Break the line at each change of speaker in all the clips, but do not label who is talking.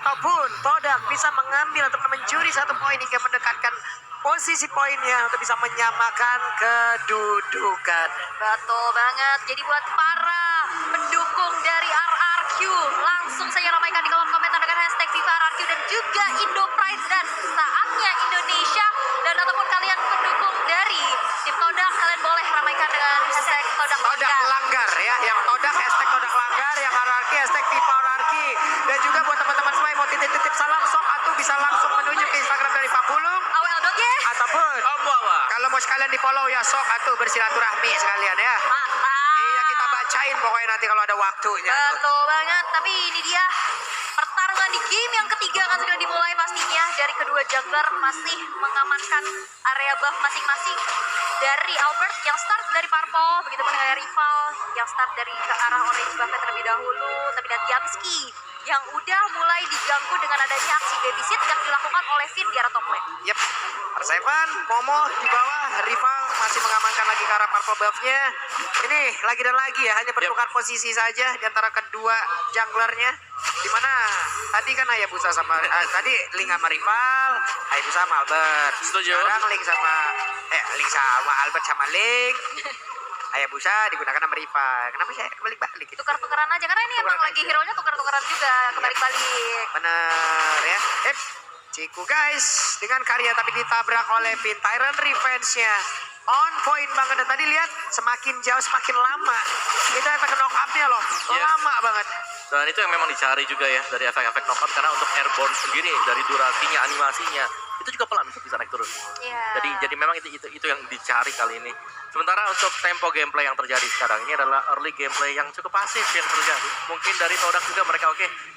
ataupun Todak bisa mengambil atau mencuri 1 poin hingga mendekatkan posisi poinnya untuk bisa menyamakan kedudukan.
Betul banget. Jadi buat para pendukung dari RRQ, langsung saja ramaikan di kolom komentar dengan hashtag FIFA RRQ dan juga Indo Pride dan saatnya Indonesia. Dan ataupun kalian pendukung dari tim Todak, kalian boleh ramaikan dengan hashtag Todak
Langgar ya, yang Todak hashtag Todak Langgar, yang RRQ hashtag FIFA RRQ. Dan juga buat teman-teman semua yang mau titip salam sok atau bisa langsung menuju ke Instagram dari Pak Pulung ataupun kalau mau sekalian di follow ya sok atau bersilaturahmi sekalian ya. Iya, kita bacain pokoknya nanti kalau ada waktunya.
Betul banget. Tapi ini dia pertarungan di game yang ketiga akan segera dimulai pastinya. Dari kedua jungler masih mengamankan area buff masing-masing. Dari Albert yang start dari purple, begitu pun dengan rival yang start dari ke arah orange buff terlebih dahulu. Tapi dan Yamski yang udah mulai diganggu dengan adanya aksi babysit yang dilakukan oleh Finn di arah top lane.
Yep, R7, Momo di bawah, rival masih mengamankan lagi ke arah purple buff-nya. Ini lagi dan lagi ya, hanya bertukar posisi saja di antara kedua junglernya. Dimana tadi kan Hayabusa sama tadi Link sama rival, Hayabusa sama Albert.
Setuju.
Sekarang Link sama Albert sama Link. Hayabusa digunakan sama rival. Kenapa saya kebalik-balik gitu?
Tukar-tukaran aja karena ini emang lagi hero-nya tukar-tukaran juga, kebalik-balik.
Bener ya. Ciku guys, dengan karya tapi ditabrak oleh Pin. Tyrant revenge-nya on point banget. Dan tadi lihat semakin jauh semakin lama. Kita efek knock up-nya loh, lama banget.
Dan itu yang memang dicari juga ya dari efek-efek knockout, karena untuk airborne sendiri dari durasinya, animasinya itu juga pelan untuk bisa naik turun. Jadi memang itu yang dicari kali ini. Sementara untuk tempo gameplay yang terjadi sekarang ini adalah early gameplay yang cukup pasif yang terjadi. Mungkin dari Todak juga mereka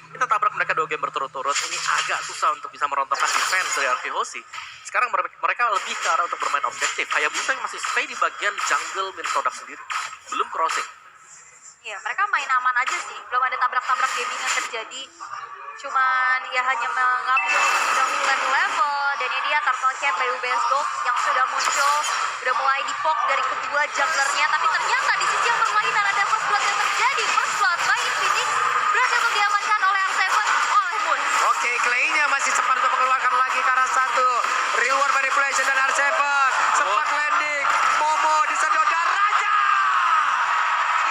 kita tabrak mereka 2 game berturut-turut. Ini agak susah untuk bisa merontokkan defense dari RQ Hoshi. Sekarang mereka lebih ke arah untuk bermain objektif. Hayabusa yang masih stay di bagian jungle milik Todak sendiri, belum crossing.
Iya, mereka main aman aja sih. Belum ada tabrak-tabrak gaming yang terjadi. Cuman ya hanya mengambil level. Dan ini dia Turtle Camp by UBS Gold yang sudah muncul. Udah mulai dipok dari kedua junglernya. Tapi ternyata di sisi yang permainan ada first blood yang terjadi. First blood by Infinix berhasil untuk diamankan oleh R7 oleh Moon.
Oke, Clay-nya masih sempat untuk mengeluarkan lagi ke arah 1. Reward manipulation dan R7 sempat landing. Momo disedot dan Raja.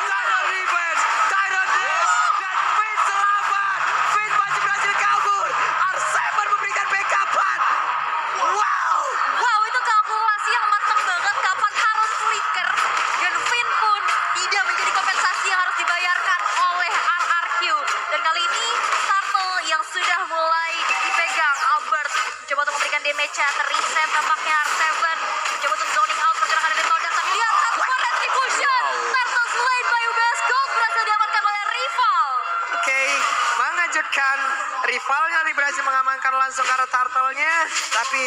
Tyrant revenge, Tyrant dash, dan Finn selamat. Finn masih berhasil kabur. R7 memberikan backupan.
Wow, itu kalkulasi yang matang banget kapan harus flicker. Dan Finn pun tidak menjadi kompensasi yang harus dibayarkan oleh RRQ. Dan kali ini Turtle yang sudah mulai dipegang. Albert mencoba untuk memberikan damage-nya, terreset tampaknya R7. Mencoba untuk zoning out pergerakan dari Todak. Tapi lihat satu execution. Turtle slain by UBS Gold berhasil diamankan oleh rival.
Oke, mengejutkan. Rivalnya berhasil mengamankan langsung ke arah turtle-nya. Tapi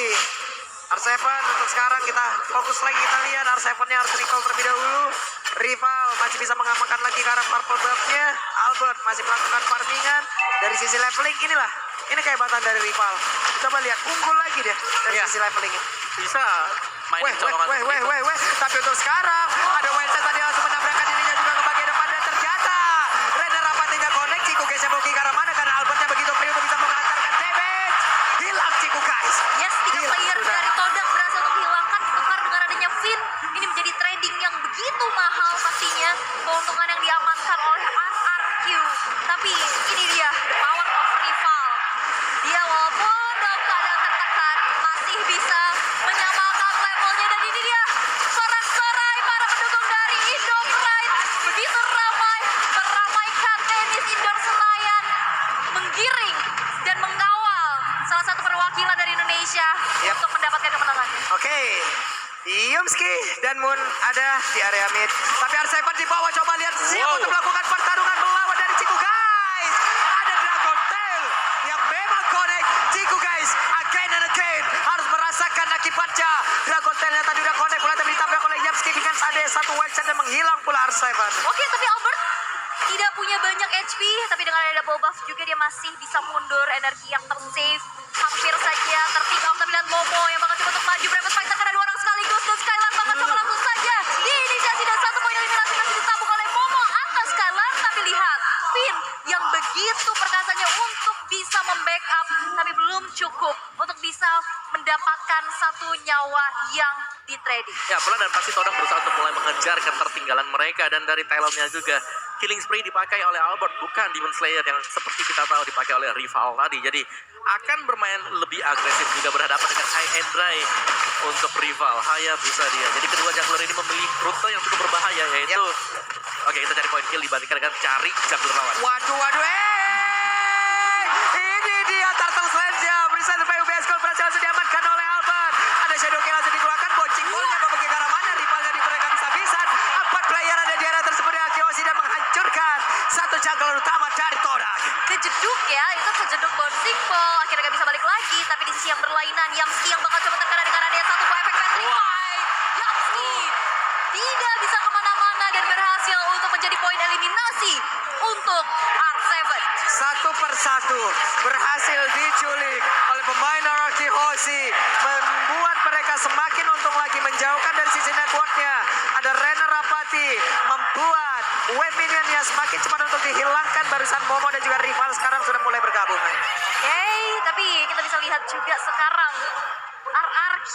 R7 untuk sekarang kita fokus lagi, kita lihat R7-nya harus recall terlebih dahulu. Rival masih bisa mengamankan lagi ke arah purple buff-nya. Albert masih melakukan farmingan. Dari sisi leveling inilah, ini kehebatan dari rival. Coba lihat, unggul lagi deh dari sisi levelingnya.
Bisa mainin colongan.
Tapi untuk sekarang ada Wildcat tadi langsung menabrakkan dirinya juga ke bagian depan. Dan ternyata Render rapatinya connect. Ciku guys yang ke arah mana karena Albertnya begitu free untuk bisa mengantarkan damage. Hilang Ciku guys.
Yes, 3 player dari Todak berhasil untuk dihilangkan ditukar dengan adanya Finn. Ini menjadi trading yang begitu mahal pastinya. Keuntungan yang diamankan oleh RRQ. Tapi ini dia the power of rival. Dia walaupun dalam keadaan tertekan masih bisa menyamakan levelnya. Dan ini dia sorak-sorai para pendukung dari Indo Pride. Begitu ramai meramaikan tenis indoor Senayan, menggiring dan mengawal salah satu perwakilan dari Indonesia untuk mendapatkan kemenangan.
Oke, Yumski dan Moon ada di area mid. Tapi R7 di bawah, coba lihat siap untuk melakukan pertarungan melawan dari Ciku guys. Ada Dragon Tail yang memang connect. Ciku guys again and again harus merasakan akibatnya. Dragon Tail yang tadi udah connect mulai ditabrak oleh Yumski dengan ada satu wildcat dan menghilang pula R7.
Oke, tapi Albert tidak punya banyak HP, tapi dengan ada double buff juga dia masih bisa mundur, energi yang tersave hampir saja terpick off. Tapi lihat Momo yang bakal coba untuk maju, private fighter karena 2 orang sekaligus. Dan Skylar bakal coba langsung saja diinisiasi dan 1 poin eliminasi masih ditabung oleh Momo atas Skylar. Tapi lihat Finn yang begitu perkasanya untuk bisa membackup, tapi belum cukup untuk bisa mendapatkan satu nyawa yang di trading.
Ya, pelan dan pasti Todak berusaha untuk mulai mengejar ketertinggalan mereka. Dan dari Talonnya juga, Killing Spree dipakai oleh Albert, bukan Demon Slayer yang seperti kita tahu dipakai oleh rival tadi. Jadi akan bermain lebih agresif juga berhadapan dengan High and Dry untuk rival Hayabusa dia. Jadi kedua jungler ini memilih rute yang cukup berbahaya, yaitu oke, kita cari point kill dibandingkan dengan cari jungler lawan.
Waduh, ini dia Turtle Sledge-nya. Berisai sampai UBS Gold berhasil langsung diamankan oleh Albert. Ada Shadow Kill langsung dikeluarkan, boncing bolnya pergi ke arah mana, rivalnya diberikan bisa-bisan. 4 player ada di area tersebut dengan Kyoshi dan menghancurkan satu jungler utama dari Todak.
Kejeduk ya, itu kejeduk bouncing ball. Akhirnya gak bisa balik lagi, tapi di sisi yang berlainan, Yamski yang bakal coba terkena dengan adanya satu buah efek Petrify. Yamski tidak bisa kemana-mana dan berhasil untuk menjadi poin eliminasi untuk R7.
Satu persatu berhasil diculik oleh pemain Araki Hoshi, membuat mereka semakin untung lagi, menjauhkan dari sisi networknya. Ada Renner Rapati membuat wave minionnya semakin cepat untuk dihilangkan. Barusan Momo dan juga rival sekarang sudah mulai bergabung.
Oke, tapi kita bisa lihat juga sekarang RRQ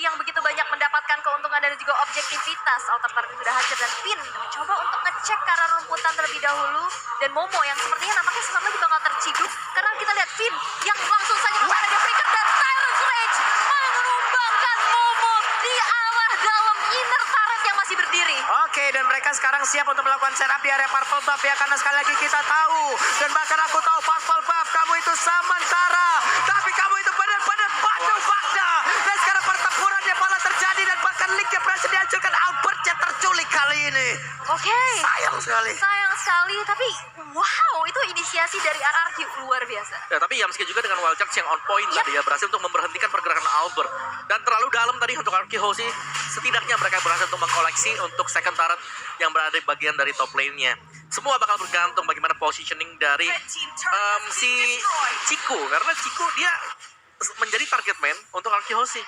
yang begitu banyak mendapatkan keuntungan dan juga objektivitas. Outer Target sudah hancur dan Pin mencoba untuk ngecek ke arah rumputan terlebih dahulu. Dan Momo yang sepertinya nampaknya sebentar lagi bakal terciduk. Karena kita lihat Pin yang langsung saja masuk ada Flicker dan Tyrant Rage menumbangkan Momo di arah dalam inner turret yang masih berdiri.
Oke, dan mereka sekarang siap untuk melakukan setup di area Purple Buff ya. Karena sekali lagi kita tahu, dan bahkan aku tahu Purple Buff, kamu itu sementara. Tapi kamu itu benar-benar batu bakda. Dan sekarang pertempurannya malah terjadi dan bahkan Linknya berhasil dihancurkan. Albertnya terculik kali ini.
Oke.
Sayang sekali.
Sayang sekali, tapi wow, itu inisiasi dari RRQ luar biasa.
Ya, tapi Yamski juga dengan wild charge yang on point tadi ya, berhasil untuk memberhentikan pergerakan Albert. Dan terlalu dalam tadi untuk Araki Hoshi, setidaknya mereka berhasil untuk mengkoleksi untuk second turret yang berada di bagian dari top lane-nya. Semua bakal bergantung bagaimana positioning dari si Chico, karena Chico dia menjadi target man untuk Araki Hoshi.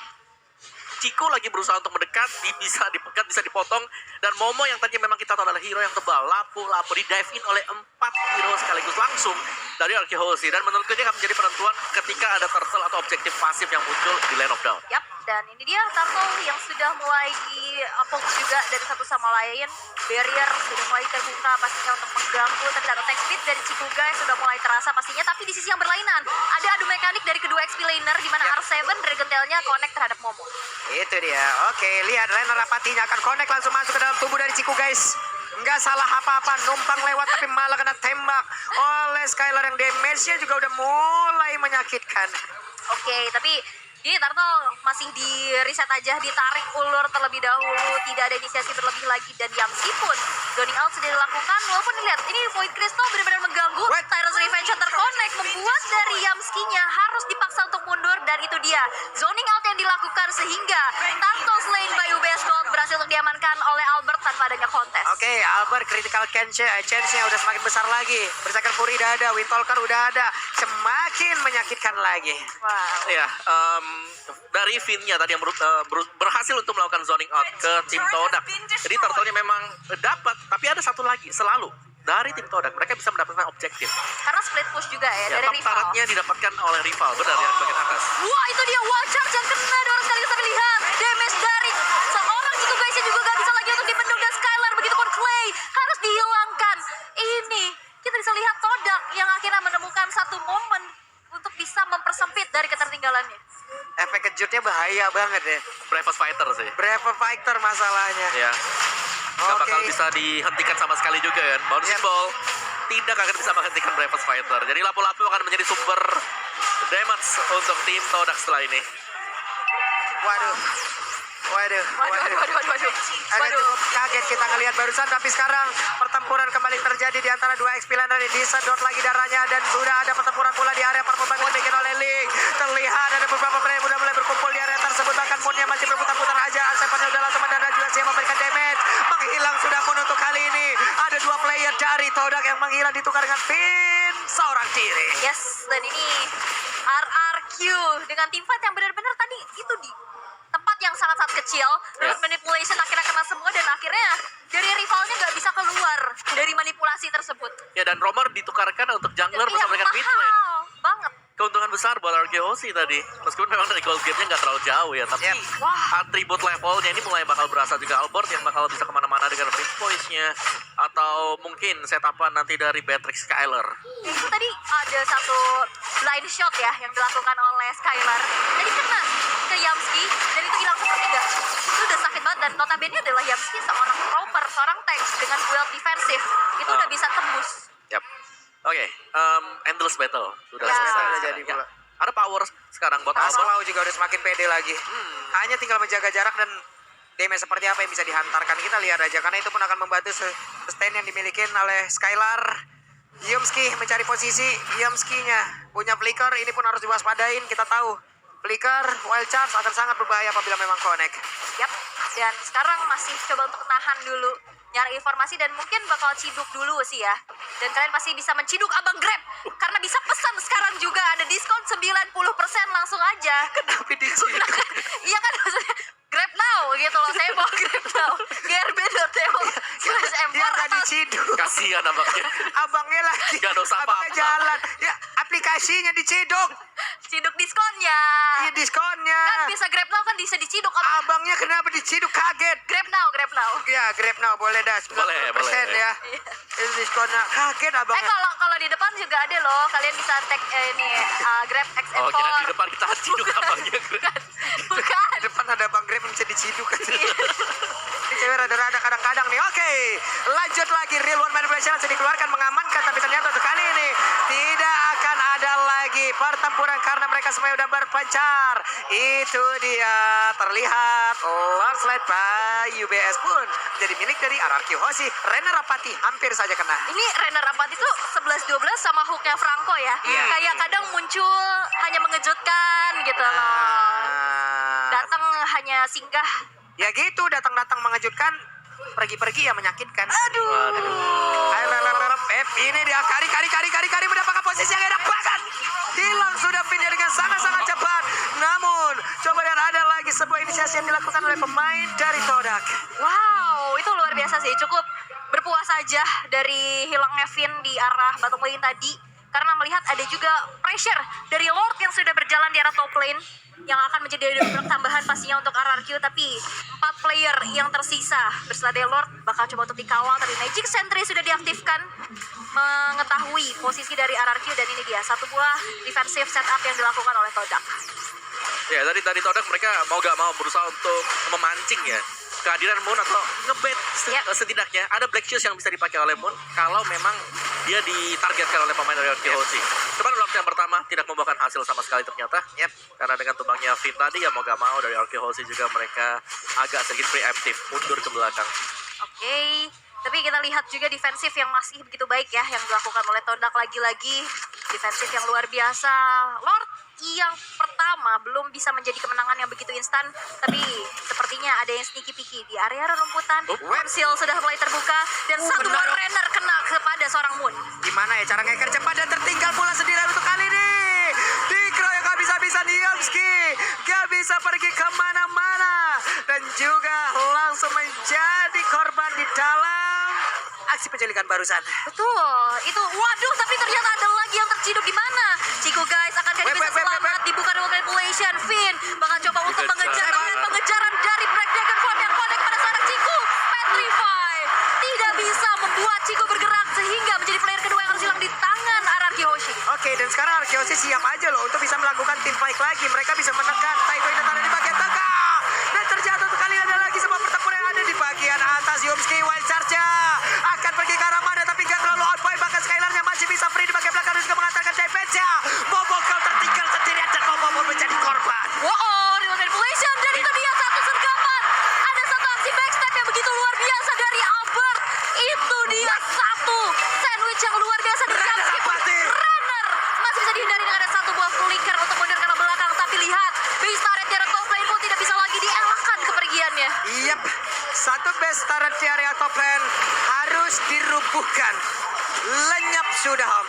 Chico lagi berusaha untuk mendekat, bisa dipegat, bisa dipotong. Dan Momo yang tadinya memang kita tahu adalah hero yang tebal, lapu di dive in oleh 4 hero sekaligus langsung dari Araki Hoshi. Dan menurutku ini akan menjadi penentuan ketika ada turtle atau objektif pasif yang muncul di lane of down.
Yap, dan ini dia turtle yang sudah mulai di-apok juga dari satu sama lain. Barrier sudah mulai terbuka pastinya untuk mengganggu, tapi ada attack speed dari Chico guys sudah mulai terasa pastinya. Tapi di sisi yang berlainan, ada adu mekanik dari kedua XP laner di mana R7 Dragon Tail-nya connect terhadap Momo.
Itu dia. Oke, lihat Renner Rapatinya akan connect langsung masuk ke dalam tubuh dari Chico guys. Nggak salah apa-apa, numpang lewat tapi malah kena tembak oleh Skylar yang damage-nya juga udah mulai menyakitkan.
Oke, tapi ini Turtle masih di reset aja, ditarik ulur terlebih dahulu, tidak ada inisiasi berlebih lagi, dan Yamski pun zoning out sudah dilakukan. Walaupun lihat ini Void Crystal benar-benar mengganggu. Tyrant's Revenge terconnect membuat dari Yamski-nya harus dipaksa untuk mundur, dan itu dia zoning out yang dilakukan sehingga Turtle's lane by UBS Gold berhasil untuk diamankan oleh Albert tanpa adanya kontes.
Oke, Albert critical chance-nya udah semakin besar lagi. Berserker Fury udah ada, Windtalker udah ada, semakin menyakitkan lagi.
Wow.
Ya, dari Finn-nya tadi yang berhasil untuk melakukan zoning out ke tim Todak. Jadi turtle-nya memang dapat, tapi ada satu lagi selalu dari tim Todak. Mereka bisa mendapatkan objektif.
Karena split push juga ya, dari
top
rival.
turret-nya didapatkan oleh rival, benar ya, di bagian atas.
Wah, itu dia wild charge yang kena dorong sekali kita lihat. Damage dari seorang itu guys juga gak bisa lagi untuk dibendung, dan Skylar begitupun Clay harus dihilangkan. Ini kita bisa lihat Todak yang akhirnya menemukan satu momen untuk bisa mempersempit dari ketertinggalannya.
Efek kejutnya bahaya banget ya.
Bravest Fighter sih.
Brave Fighter masalahnya.
Ya. Gak
Oke.
bakal bisa dihentikan sama sekali juga kan. Bouncing ball tidak akan bisa menghentikan Bravest Fighter. Jadi lapu-lapu akan menjadi sumber damage untuk tim Todak setelah ini.
Waduh.
Waduh.
Agak cukup kaget kita ngelihat barusan, tapi sekarang pertempuran kembali terjadi di antara dua XP laner. Disedot lagi darahnya, dan sudah ada pertempuran pula di area Purple Buff yang dibikin oleh Link. Terlihat ada beberapa player udah mulai berkumpul di area tersebut, bahkan Moon-nya masih berputar-putar aja. R7 udah langsung mendadak juga siap memberikan damage. Menghilang sudah Moon untuk kali ini. Ada 2 player dari Todak yang menghilang ditukar dengan Finn seorang diri.
Yes, dan ini RRQ dengan tim fight yang benar-benar tadi itu di tempat yang sangat-sangat kecil. Terus manipulation akhirnya kena semua, dan akhirnya dari rivalnya nggak bisa keluar dari manipulasi tersebut.
Ya, dan Romer ditukarkan untuk jungler
Iya,
bersama dengan mid lane.
mahal banget.
keuntungan besar buat RQHOSI tadi. Meskipun memang dari gold gap-nya nggak terlalu jauh ya, tapi atribut levelnya ini mulai bakal berasa juga. Albert yang bakal bisa kemana-mana dengan Prince Voice-nya, atau mungkin setapan nanti dari Beatrix Skylar.
Itu tadi ada satu blind shot ya yang dilakukan oleh Skylar. Tadi kena ke Yamski dan itu hilang sepertiga. Itu udah sakit banget, dan notabene adalah Yamski seorang proper, seorang tank dengan build defensif. Itu udah bisa tembus.
Yap. Oke, Endless Battle sudah
Ya.
selesai.
Udah
sekarang.
jadi
Ya.
pula.
Ada power sekarang buat Albert.
Aslau juga udah semakin pede lagi. Hanya tinggal menjaga jarak dan damage seperti apa yang bisa dihantarkan. Kita lihat aja, karena itu pun akan membantu sustain yang dimiliki oleh Skylar. Yumski mencari posisi. Yumski-nya punya flicker, ini pun harus diwaspadain. Kita tahu flicker, wild charge akan sangat berbahaya apabila memang connect.
Yap, dan sekarang masih coba untuk nahan dulu, nyari informasi, dan mungkin bakal ciduk dulu sih ya. Dan kalian pasti bisa menciduk Abang Grab, karena bisa pesan sekarang juga, ada diskon 90% langsung aja.
Kenapa diciduk?
Iya kan, maksudnya Grab now gitu loh, saya mau Grab now. grb.to/m4
Dia nggak diciduk.
Kasihan abangnya.
Abangnya lagi.
Nggak dosa
Abangnya
apa-apa.
jalan. Ya, aplikasinya diciduk.
ciduk diskonnya.
Iya, diskonnya.
Kan bisa Grab now, kan bisa diciduk Abang.
Abangnya kenapa diciduk, kaget.
Grab now, Grab now.
Ya, Grab now boleh dah 90%
Boleh.
ya.
Iya.
Itu diskonnya. Kaget abangnya.
Kalau di depan juga ada loh, kalian bisa tag ini Grab XM4.
Oh, kira di depan kita ciduk abangnya.
Bukan.
Di depan ada Bang Grab yang bisa diciduk.
Iya.
Ini cewek rada-rada kadang-kadang nih. Oke, lanjut lagi. Real One Manipulation langsung dikeluarkan mengamankan. Tapi ternyata untuk kali ini tidak akan ada lagi pertempuran karena mereka semua udah berpencar. Itu dia terlihat landslide by UBS pun menjadi milik dari RRQ Hoshi. Rena Rapati hampir saja kena.
Ini Renner Rapat itu 11-12 sama hooknya Franco ya.
Iya.
Kayak kadang muncul hanya mengejutkan gitu loh.
Nah,
Datang hanya singgah.
ya gitu, datang-datang mengejutkan, pergi-pergi ya menyakitkan.
Aduh.
Ini dia kari mendapatkan posisi yang enak banget. Hilang sudah pinnya dengan sangat-sangat cepat. Namun, coba lihat ada lagi sebuah inisiasi yang dilakukan oleh pemain dari Todak.
Wow, itu luar biasa sih. Cukup berpuas saja dari hilangnya Finn di arah bottom lane tadi. Karena melihat ada juga pressure dari Lord yang sudah berjalan di arah top lane. Yang akan menjadi dobrak tambahan pastinya untuk RRQ. Tapi 4 player yang tersisa bersama dari Lord bakal coba untuk dikawal. Tapi Magic Sentry sudah diaktifkan, mengetahui posisi dari RRQ. Dan ini dia, satu buah defensive setup yang dilakukan oleh Todak.
Ya, dari Todak mereka mau gak mau berusaha untuk memancing ya kehadiran Moon atau ngebet setidaknya ada Black Shoes yang bisa dipakai oleh Moon kalau memang dia ditargetkan oleh pemain dari RQHOSI. Cuman waktu yang pertama tidak membuahkan hasil sama sekali ternyata. Karena dengan tumbangnya Finn tadi ya mau gak mau dari RQHOSI juga mereka agak sedikit preemptif mundur ke belakang.
Oke, tapi kita lihat juga defensif yang masih begitu baik ya yang dilakukan oleh Todak lagi-lagi. Defensif yang luar biasa. Lord yang pertama belum bisa menjadi kemenangan yang begitu instan, tapi sepertinya ada yang sneaky picky di area rumputan. Konsil sudah mulai terbuka dan satu buah Renner kena kepada seorang Moon.
Gimana ya cara ngeker cepat dan tertinggal pula sendirian untuk kali ini. Dikeroyok gak bisa-bisa Yomski. Gak bisa pergi kemana-mana. Dan juga langsung menjadi korban di dalam aksi penculikan barusan.
Betul, itu waduh, tapi ternyata ada lagi yang terciduk di mana? Ciku guys akan bisa selamat dibuka dengan manipulation. Finn bakal coba untuk mengejar, pengejaran dari Black Dragon Form yang connect pada seorang Ciku. Petrify tidak bisa membuat Ciku bergerak sehingga menjadi player kedua yang harus hilang di tangan RRQ Hoshi.
Oke, dan sekarang RQHOSI siap aja loh untuk bisa melakukan team fight lagi. Mereka bisa menekan Taigo yang ada di bagian tengah. Dan terjatuh untuk kali ada lagi sebuah pertempuran yang ada di bagian atas. Yomski wild charge akan pergi ke arah mana tapi gak terlalu outpoint. Bahkan Skylarnya masih bisa free di bagian belakang dan juga mengantarkan defense-nya. Bobo kau tertinggal sendirian dan Bobo pun menjadi korban.
Wow, dengan manipulation dan itu dia satu sergapan. Ada satu aksi backstep yang begitu luar biasa dari Albert. Itu dia satu sandwich yang luar biasa dari Yamski. Runner masih bisa dihindari dengan ada satu buah flicker untuk mundur ke belakang. Tapi lihat, base turret di arah top lane pun tidak bisa lagi dielakkan kepergiannya.
Yap, satu base turret di area top lane harus dirubuhkan. Lenyap sudah, Om.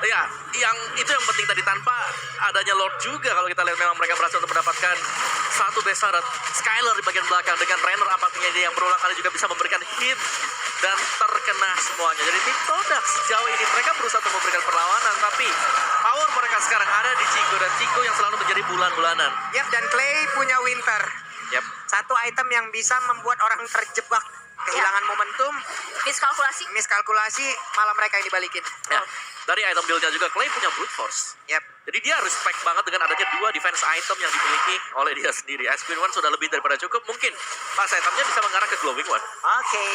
Ya, yang itu yang penting tadi tanpa adanya Lord juga kalau kita lihat memang mereka berhasil untuk mendapatkan satu base turret. Skylar di bagian belakang dengan Renner apatinya dia yang berulang kali juga bisa memberikan hit dan terkena semuanya. Jadi tim Todak sejauh ini mereka berusaha untuk memberikan perlawanan, tapi power mereka sekarang ada di Chico, dan Chico yang selalu menjadi bulan-bulanan.
Yap, dan Clay punya Winter.
Yap.
Satu item yang bisa membuat orang terjebak, kehilangan momentum, miskalkulasi, malah mereka yang dibalikin.
Ya. Dari item build-nya juga Clay punya brute force.
Yap.
Jadi dia respect banget dengan adanya 2 defense item yang dimiliki oleh dia sendiri. Ice Queen One sudah lebih daripada cukup. Mungkin pas itemnya bisa mengarah ke Glowing One.
Oke,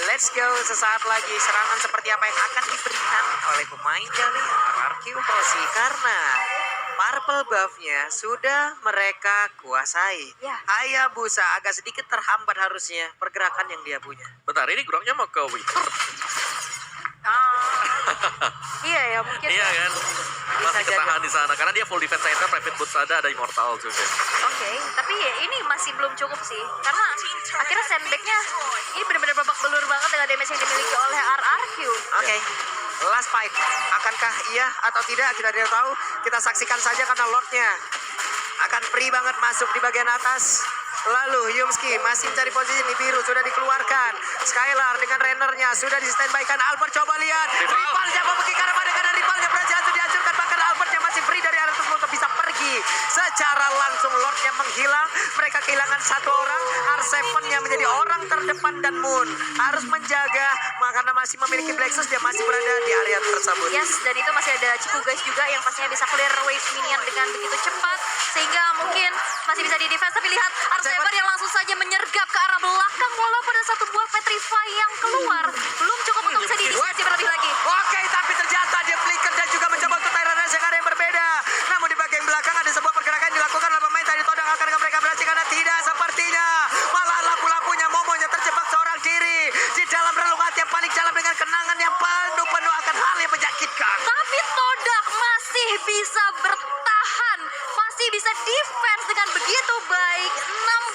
let's go. Sesaat lagi serangan seperti apa yang akan diberikan oleh pemain dari RRQ Hoshi, karena purple buff-nya sudah mereka kuasai.
Ya.
Hayabusa agak sedikit terhambat harusnya pergerakan yang dia punya.
Bentar, ini geraknya mau ke Wither.
Iya ya, mungkin.
Iya kan? Masih
jadi.
ketahan di sana karena dia full defense item, private boots ada Immortal juga.
Oke, tapi ini masih belum cukup sih. Karena akhirnya sandbag-nya ini benar-benar babak belur banget dengan damage yang dimiliki oleh RRQ.
Oke, last fight. Akankah iya atau tidak? Kita tidak tahu. Kita saksikan saja karena Lordnya akan free banget masuk di bagian atas. Lalu Yumski masih mencari posisi di biru, sudah dikeluarkan. Skylar dengan Rennernya sudah di standby-kan. Albert coba lihat. Rivalnya mau pergi ke arah mana, karena rivalnya berhasil untuk dihancurkan. Bahkan Albertnya masih free dari area tersebut untuk bisa pergi. Secara langsung Lordnya menghilang. Mereka kehilangan satu orang. R7-nya menjadi orang terdepan, dan Moon harus menjaga karena masih memiliki Blexus, dia masih berada di area tersebut.
Yes, dan itu masih ada Chiku guys juga yang pastinya bisa clear wave minion dengan begitu cepat, sehingga mungkin masih bisa di defense. Tapi lihat Arcever yang langsung saja menyergap ke arah belakang, walaupun ada satu buah Petrify yang keluar, belum cukup untuk bisa diinisiasi berlebih lagi.
Oke, tapi ternyata dia flicker dan juga mencoba untuk Tyrant Rush yang berbeda. Namun di bagian belakang ada sebuah pergerakan yang dilakukan oleh pemain tadi Todak. Akankah mereka berhasil? Karena tidak sepertinya. Malah lampu-lampunya Momonya terjebak seorang diri di dalam relung hati yang paling dalam dengan kenangan yang penuh akan hal yang menyakitkan.
Tapi Todak masih bisa bertahan, masih bisa defense dengan begitu baik.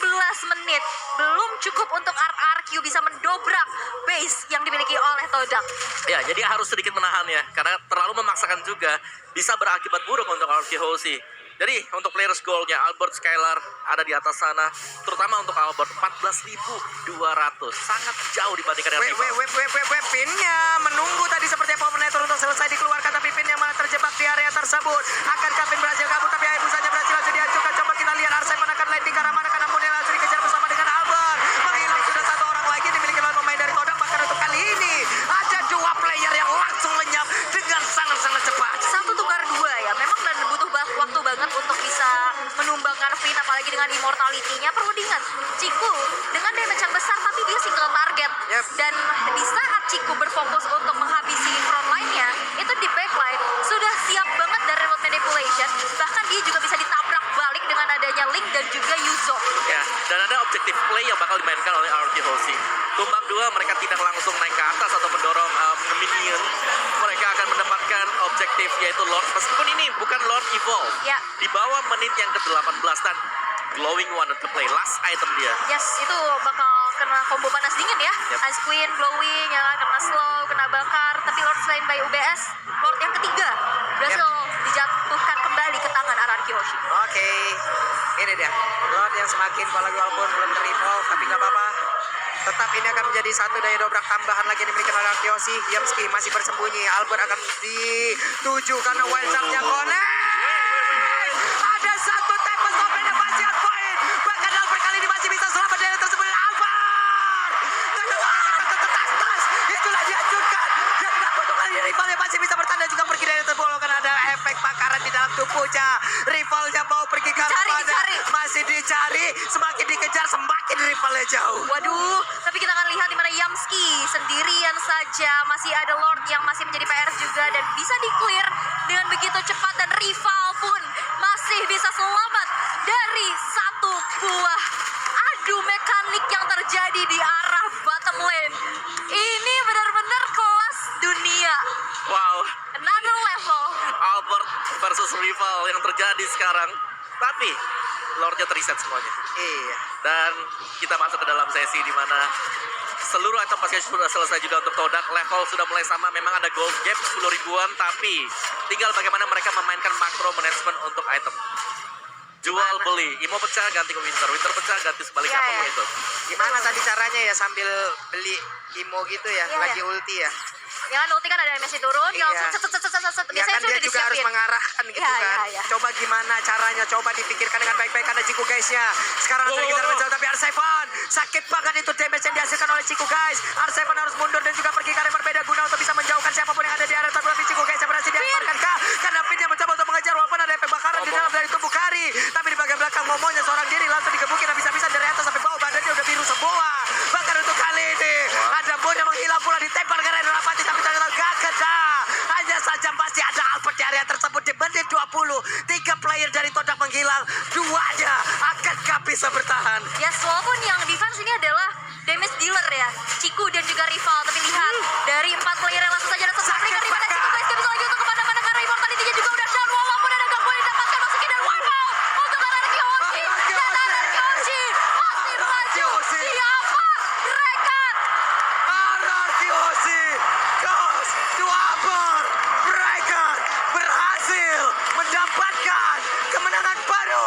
16 menit belum cukup untuk RRQ bisa mendobrak base yang dimiliki oleh Todak.
Ya, jadi harus sedikit menahan ya, karena terlalu memaksakan juga bisa berakibat buruk untuk RRQ Hoshi. Jadi untuk players goalnya Albert, Skylar ada di atas sana, terutama untuk Albert 14.200, sangat jauh dibandingkan dengan rival.
Pinnya menunggu tadi seperti Powernetor untuk selesai dikeluarkan, tapi Pin yang malah terjebak di area tersebut. Akankah Pin berhasil kabur, tapi Hayabusanya berhasil langsung dihancurkan. Coba kita lihat R7 akan landing ke arah mana, karena Moon langsung dikejar bersama dengan Albert. Menghilang sudah satu orang lagi dimiliki oleh pemain dari Todak. Bahkan untuk kali ini ada 2 player yang langsung lenyap dengan sangat-sangat cepat.
1 tukar 2 ya, memang dan butuh waktu banget untuk bisa menumbangkan Finn, apalagi dengan immortality-nya. Perlu diingat, Chiku dengan damage yang besar tapi dia single target.
Yep.
Dan di saat Chiku berfokus untuk menghabisi frontline-nya, itu di backline sudah siap banget dari road manipulation. Bahkan dia juga bisa ditabrak balik dengan adanya Link dan juga Yuzo.
Ya, dan ada objektif play yang bakal dimainkan oleh RRQ Hoshi. Tumbang 2 mereka tidak langsung naik ke atas atau mendorong minion. Mereka akan mendapatkan objektif yaitu Lord, meskipun ini bukan Lord Evolve.
Ya.
Di bawah menit yang ke-18 dan Glowing One untuk play last item dia.
Yes, itu bakal kena combo panas dingin ya.
Yep.
Ice Queen, Glowing, yang kena slow, kena bakar. Tapi Lord selain by UBS, Lord yang ketiga berhasil dijatuhkan kembali ke tangan RRQ Hoshi.
Oke, ini dia Lord yang semakin walaupun belum ter-evolve, tapi nggak apa-apa. Tetap ini akan menjadi satu daya dobrak tambahan lagi yang dimiliki oleh Kyoshi. Yamski masih bersembunyi. Albert akan dituju karena wild charge-nya connect. Ada satu Tempest of Innovation Point. Bahkan Albert kali ini masih bisa selamat dari tersebut. Albert! Tas, itulah dihancurkan. Dan untuk kali ini rivalnya masih bisa bertanda juga pergi dari tersebut. Karena ada efek bakaran di dalam tubuhnya. Rivalnya mau pergi ke arah mana?
Dicari.
Masih dicari. Semakin dikejar semakin rivalnya jauh.
Waduh, tapi kita akan lihat di mana Yamski sendirian saja. Masih ada Lord yang masih menjadi PR juga dan bisa di-clear dengan begitu cepat, dan rival pun masih bisa selamat dari satu buah adu mekanik yang terjadi di arah bottom lane. Ini benar-benar kelas dunia.
Wow,
Another level.
Albert versus rival yang terjadi sekarang. Tapi Lordnya terreset semuanya.
Iya.
Dan kita masuk ke dalam sesi di mana seluruh item pasti sudah selesai juga untuk Todak. Level sudah mulai sama, memang ada gold gap 10 ribuan, tapi tinggal bagaimana mereka memainkan makro management untuk item. Jual beli, Imo pecah ganti ke Winter, Winter pecah ganti sebaliknya
Iya,
ke
iya.
itu.
Gimana tadi caranya ya sambil beli Imo gitu ya,
Iya,
lagi
iya.
ulti ya?
Ya kan ulti kan ada animasi turun, dia
Iya.
langsung set set set set set.
Ya
Biasanya
kan
sudah
dia juga harus
disiapin.
mengarahkan gitu
Iya,
kan.
iya, iya.
Coba gimana caranya, coba dipikirkan dengan baik-baik karena Ciku guysnya. Sekarang
Wow,
akan
wow,
kita
wow.
menjauh tapi R7 sakit banget itu damage yang dihasilkan oleh Ciku guys. R7 harus mundur dan juga pergi ke arah yang berbeda guna untuk bisa menjauhkan siapapun yang ada di area tapi Ciku guys yang berhasil diamankan kah? Karena Finn yang mencoba untuk mengejar walaupun ada efek bakaran di dalam dari tubuh Kari. Tapi di bagian belakang Momonya seorang diri langsung digebukin habis-habisan dari atas sampai bawah badannya udah biru semua. Bahkan untuk kali ini ada Bon yang menghilang pula ditempel ke arena Rapati tapi ternyata gak kena. Hanya saja masih ada Albert di area tersebut di menit 20. 3 player dari Todak menghilang. Duanya akankah bisa bertahan?
Yes, walaupun yang defense ini adalah damage dealer ya, Ciku dan juga rival. Tapi lihat dari 4 player yang langsung saja datang
Sakit
dari mana
banget.
Ciku guys, gak bisa lagi untuk kemana-mana karena immortality-nya juga udah down. Walaupun ada gangguan yang didapatkan masukin dan wipe out untuk anarki Hoshi dan anarki Hoshi masih maju. Siapa mereka?
Anarki Hoshi goes to Albert. Mereka berhasil mendapatkan kemenangan baru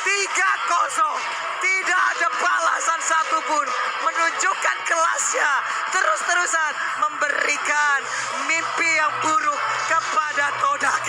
3-0. Tidak ada balasan satupun, menunjukkan kelasnya, terus-terusan memberikan mimpi yang buruk kepada Todak.